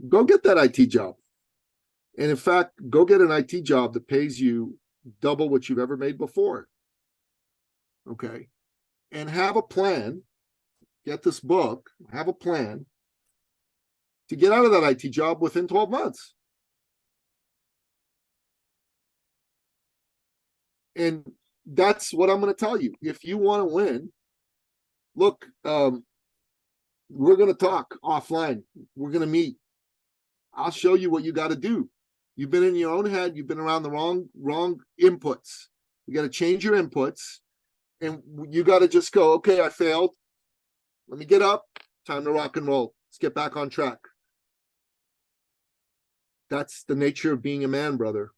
Go get that IT job. And in fact, go get an IT job that pays you double what you've ever made before. Okay. And have a plan. Get this book, have a plan to get out of that IT job within 12 months. And that's what I'm going to tell you. If you want to win, look, we're going to talk offline. We're going to meet. I'll show you what you got to do. You've been in your own head. You've been around the wrong inputs. You got to change your inputs, and you got to just go, okay, I failed. Let me get up. Time to rock and roll. Let's get back on track. That's the nature of being a man, brother.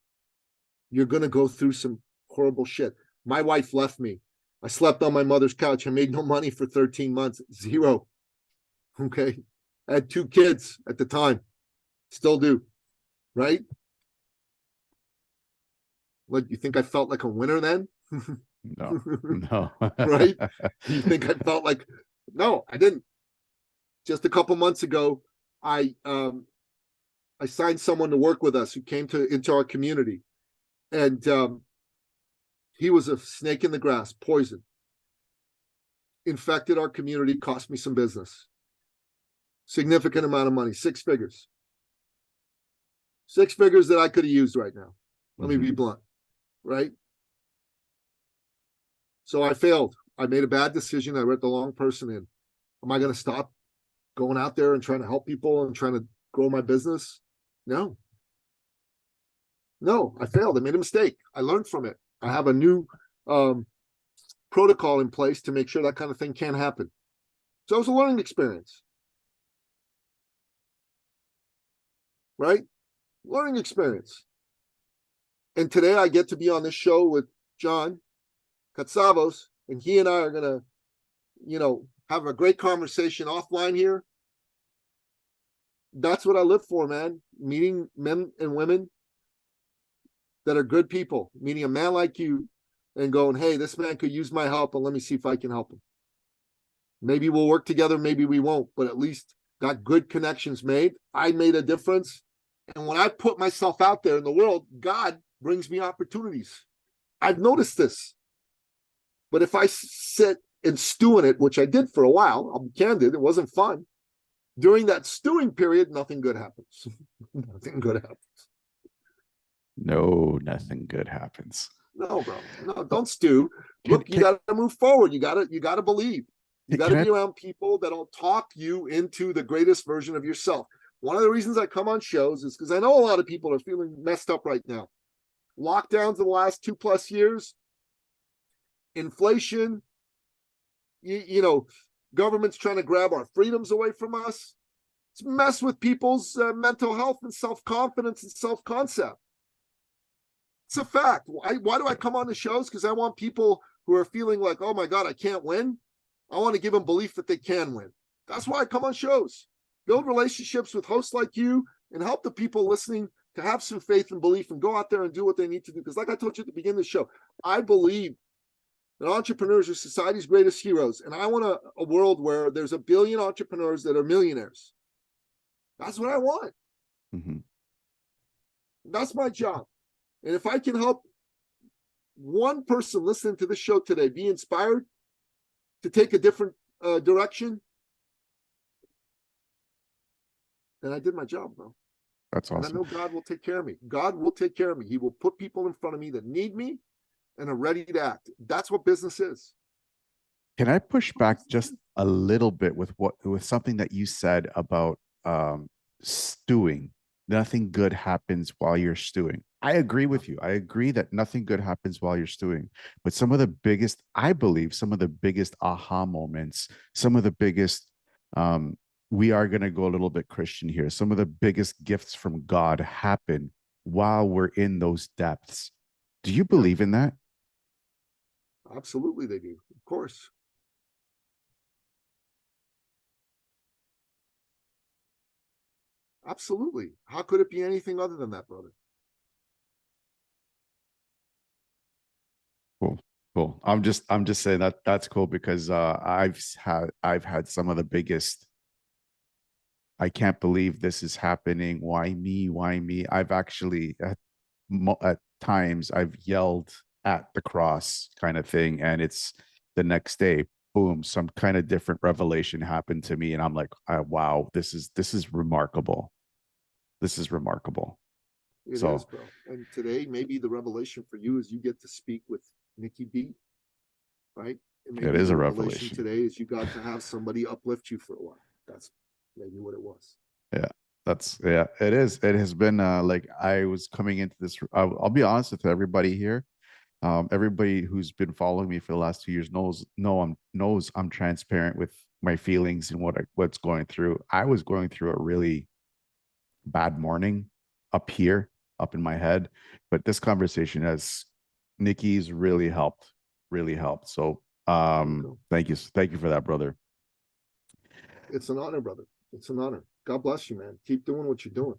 You're going to go through some horrible shit. My wife left me. I slept on my mother's couch. I made no money for 13 months. Zero. Okay. I had 2 kids at the time. Still do. Right? What, you think I felt like a winner then? No, no. Right? You think I felt like, no, I didn't. Just a couple months ago, I signed someone to work with us who came into our community. And he was a snake in the grass, poison. Infected our community, cost me some business. Significant amount of money, 6 figures. 6 figures that I could have used right now. Let me be blunt, right? So I failed. I made a bad decision. I let the wrong person in. Am I going to stop going out there and trying to help people and trying to grow my business? No. No, I failed. I made a mistake. I learned from it. I have a new protocol in place to make sure that kind of thing can't happen. So it was a learning experience. Right? Learning experience. And today I get to be on this show with John Katsavos, and he and I are going to, have a great conversation offline here. That's what I live for, man. Meeting men and women that are good people, meeting a man like you and going, hey, this man could use my help, and let me see if I can help him. Maybe we'll work together, maybe we won't, but at least got good connections made. I made a difference. And when I put myself out there in the world, God brings me opportunities. I've noticed this. But if I sit and stew in it, which I did for a while, I'll be candid, it wasn't fun. During that stewing period, nothing good happens. Nothing good happens. No, nothing good happens. No, bro. No, don't stew. Look, you got to move forward. You got to believe. You got to be around people that'll talk you into the greatest version of yourself. One of the reasons I come on shows is because I know a lot of people are feeling messed up right now. Lockdowns the last 2+ years, inflation, government's trying to grab our freedoms away from us. It's mess with people's mental health and self-confidence and self-concept. It's a fact. Why do I come on the shows? Because I want people who are feeling like, oh my God, I can't win. I want to give them belief that they can win. That's why I come on shows. Build relationships with hosts like you and help the people listening to have some faith and belief and go out there and do what they need to do. Because like I told you at the beginning of the show, I believe that entrepreneurs are society's greatest heroes. And I want a world where there's 1 billion entrepreneurs that are millionaires. That's what I want. That's my job. And if I can help one person listening to this show today be inspired to take a different direction, then I did my job, bro. That's awesome. And I know God will take care of me. God will take care of me. He will put people in front of me that need me and are ready to act. That's what business is. Can I push back just a little bit with something that you said about stewing? Nothing good happens while you're stewing. I agree with you. I agree that nothing good happens while you're stewing. But I believe some of the biggest aha moments, some of the biggest, we are going to go a little bit Christian here. Some of the biggest gifts from God happen while we're in those depths. Do you believe in that? Absolutely, they do. Of course. Absolutely. How could it be anything other than that, brother? Cool. I'm just saying that's cool because I've had some of the biggest. I can't believe this is happening. Why me? Why me? I've actually at times I've yelled at the cross kind of thing, and it's the next day, boom, some kind of different revelation happened to me, and I'm like, wow, this is remarkable. This is remarkable. It is, bro. And today, maybe the revelation for you is you get to speak with Nicky B, right? It is a revelation today is you got to have somebody uplift you for a while. That's maybe what it was. Yeah, it is. It has been like I was coming into this. I'll be honest with everybody here. Everybody who's been following me for the last 2 years knows I'm transparent with my feelings and what's going through. I was going through a really bad morning up in my head, but this conversation has Nicky's really helped. So thank you for that, brother. It's an honor, brother. It's an honor. God bless you, man. Keep doing what you're doing.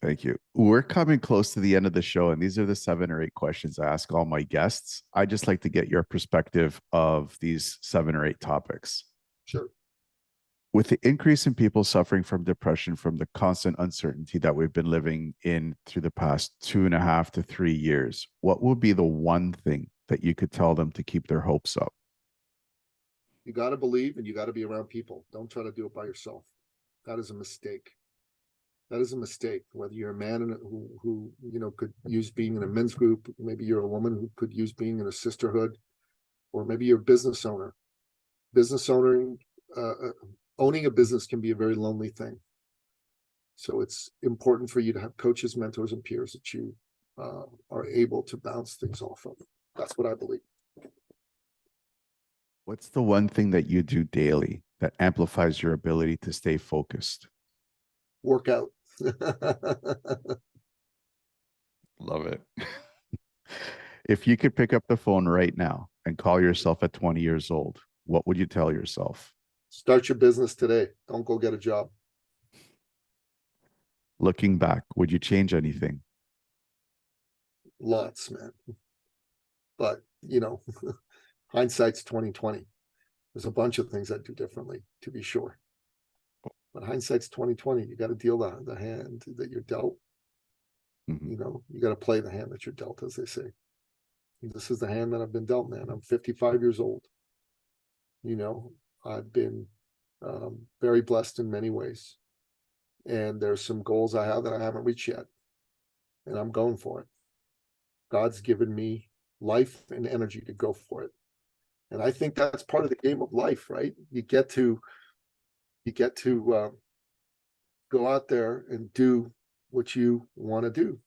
Thank you. We're coming close to the end of the show, and these are the 7 or 8 questions I ask all my guests. I just like to get your perspective of these 7 or 8 topics. Sure. With the increase in people suffering from depression from the constant uncertainty that we've been living in through the past 2.5 to 3 years, what would be the one thing that you could tell them to keep their hopes up? You got to believe and you got to be around people. Don't try to do it by yourself. That is a mistake. That is a mistake. Whether you're a man who could use being in a men's group, maybe you're a woman who could use being in a sisterhood, or maybe you're a business owner. Business owning, owning a business can be a very lonely thing. So it's important for you to have coaches, mentors, and peers that you are able to bounce things off of. That's what I believe. What's the one thing that you do daily that amplifies your ability to stay focused? Work out. Love it. If you could pick up the phone right now and call yourself at 20 years old, what would you tell yourself? Start your business today. Don't go get a job. Looking back, would you change anything? Lots, man. But hindsight's 2020. There's a bunch of things I'd do differently, to be sure. But hindsight's 2020. You got to deal the hand that you're dealt. Mhm. You got to play the hand that you're dealt, as they say. This is the hand that I've been dealt, man. I'm 55 years old. I've been very blessed in many ways. And there's some goals I have that I haven't reached yet. And I'm going for it. God's given me life and energy to go for it. And I think that's part of the game of life, right? You get to go out there and do what you want to do,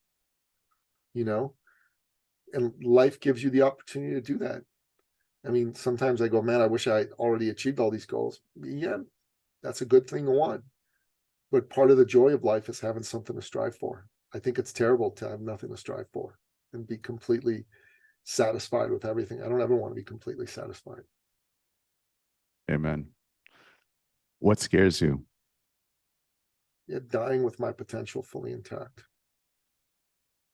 and life gives you the opportunity to do that. I mean, sometimes I go, man, I wish I already achieved all these goals. Yeah, that's a good thing to want. But part of the joy of life is having something to strive for. I think it's terrible to have nothing to strive for and be completely satisfied with everything. I don't ever want to be completely satisfied. Amen. What scares you? Yeah, dying with my potential fully intact.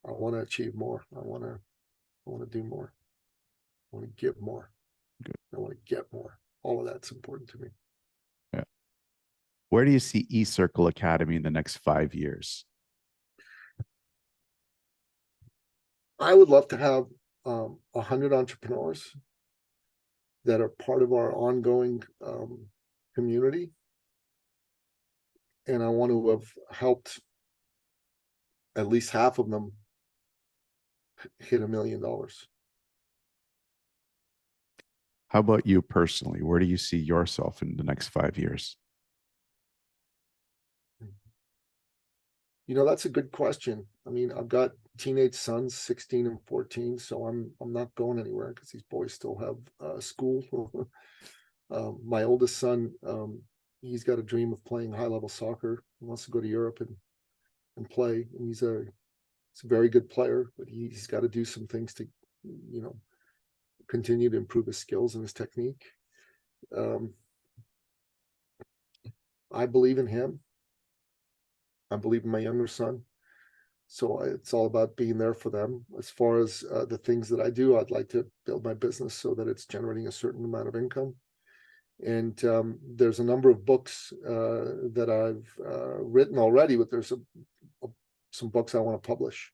I want to achieve more. I want to do more. I want to give more. Good. I want to get more. All of that's important to me. Yeah. Where do you see eCircle Academy in the next 5 years? I would love to have 100 entrepreneurs that are part of our ongoing community. And I want to have helped at least half of them hit $1 million. How about you personally? Where do you see yourself in the next 5 years? That's a good question. I mean, I've got teenage sons, 16 and 14, so I'm not going anywhere because these boys still have school. My oldest son, he's got a dream of playing high-level soccer. He wants to go to Europe and play. And he's a very good player, but he's got to do some things to, continue to improve his skills and his technique. I believe in him. I believe in my younger son. So it's all about being there for them. As far as the things that I do, I'd like to build my business so that it's generating a certain amount of income. And there's a number of books that I've written already, but there's some books I want to publish.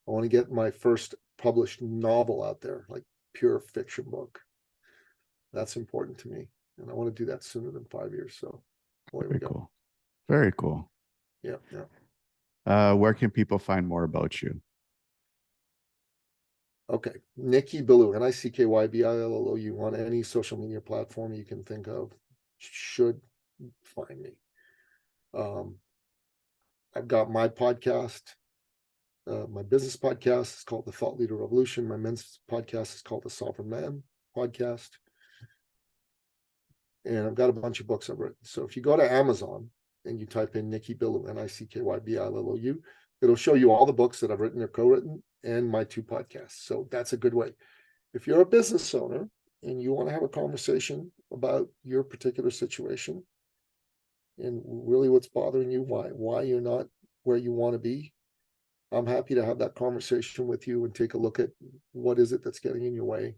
I want to get my first published novel out there, like pure fiction book. That's important to me. And I want to do that sooner than 5 years. So there we go. Cool. Very cool. Yeah. Where can people find more about you? Okay. Nicky Billou, NICKYBILLOU, on any social media platform you can think of, should find me. I've got my podcast. My business podcast is called The Thought Leader Revolution. My men's podcast is called The Sovereign Man Podcast. And I've got a bunch of books I've written. So if you go to Amazon and you type in Nicky Billou, NICKYBILLOU, it'll show you all the books that I've written or co-written and my 2 podcasts. So that's a good way. If you're a business owner and you want to have a conversation about your particular situation and really what's bothering you, why you're not where you want to be, I'm happy to have that conversation with you and take a look at what is it that's getting in your way.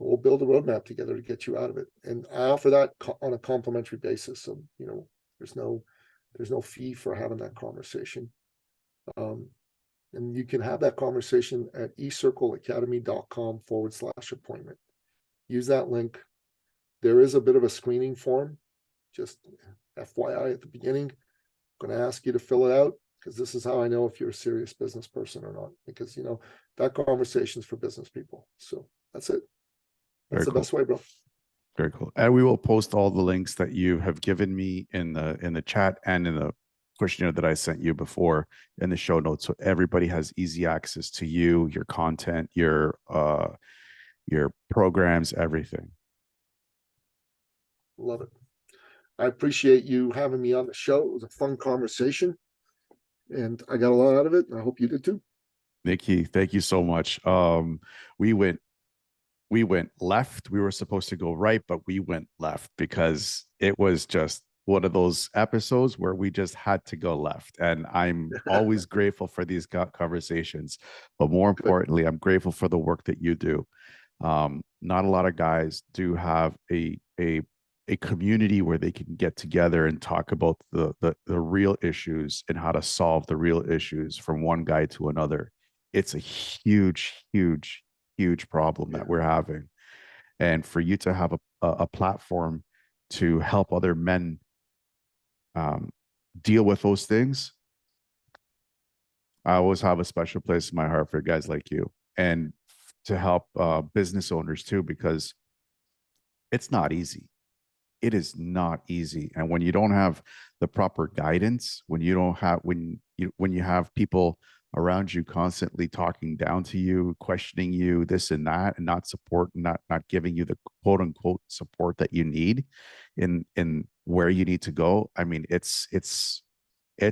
we'll build a roadmap together to get you out of it. And I offer that on a complimentary basis. So, there's no fee for having that conversation. And you can have that conversation at ecircleacademy.com/appointment. Use that link. There is a bit of a screening form, just FYI at the beginning. I'm going to ask you to fill it out, because this is how I know if you're a serious business person or not, because that conversation is for business people. So that's it. That's the best way, bro. Very cool. And we will post all the links that you have given me in the chat and in the questionnaire that I sent you before in the show notes, so everybody has easy access to you, your content, your programs, everything. Love it. I appreciate you having me on the show. It was a fun conversation, and I got a lot out of it, and I hope you did too. Nicky, thank you so much. We went left. We were supposed to go right, but we went left because it was just one of those episodes where we just had to go left. And I'm always grateful for these conversations, but more importantly, I'm grateful for the work that you do. Not a lot of guys do have a community where they can get together and talk about the real issues and how to solve the real issues from one guy to another. It's a huge problem that we're having. And for you to have a platform to help other men deal with those things, I always have a special place in my heart for guys like you, and to help business owners too, because it's not easy. It is not easy. And when you don't have the proper guidance, when you have people around you constantly talking down to you, questioning you, this and that, and not giving you the quote unquote support that you need in where you need to go. I mean, it's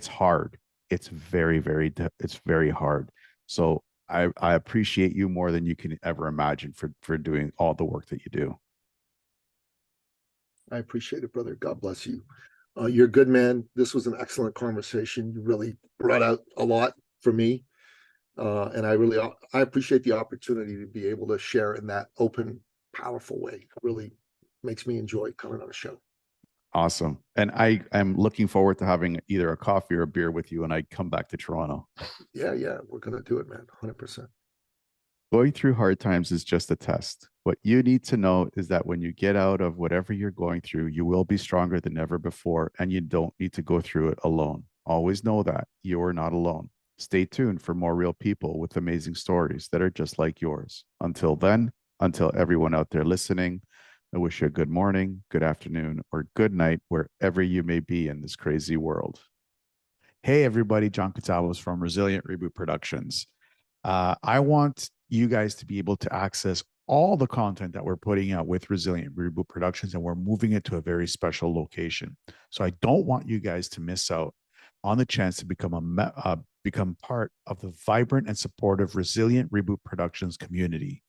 hard. It's very hard. So I appreciate you more than you can ever imagine for doing all the work that you do. I appreciate it, brother. God bless you. You're a good man. This was an excellent conversation. You really brought out a lot for me. And I appreciate the opportunity to be able to share in that open, powerful way. It really makes me enjoy coming on a show. Awesome. And I am looking forward to having either a coffee or a beer with you when I come back to Toronto. Yeah. We're going to do it, man. 100%. Going through hard times is just a test. What you need to know is that when you get out of whatever you're going through, you will be stronger than ever before, and you don't need to go through it alone. Always know that you are not alone. Stay tuned for more real people with amazing stories that are just like yours. Until then, until everyone out there listening, I wish you a good morning, good afternoon, or good night, wherever you may be in this crazy world. Hey, everybody, John Catavos from Resilient Reboot Productions. I want you guys to be able to access all the content that we're putting out with Resilient Reboot Productions, and we're moving it to a very special location. So I don't want you guys to miss out on the chance to become part of the vibrant and supportive Resilient Reboot Productions community.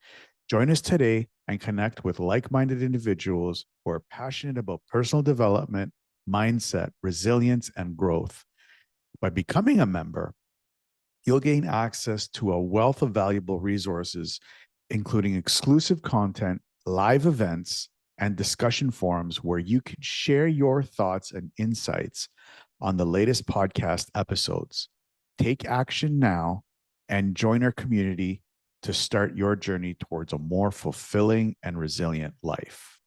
Join us today and connect with like-minded individuals who are passionate about personal development, mindset, resilience, and growth. By becoming a member, you'll gain access to a wealth of valuable resources, including exclusive content, live events, and discussion forums where you can share your thoughts and insights on the latest podcast episodes. Take action now and join our community to start your journey towards a more fulfilling and resilient life.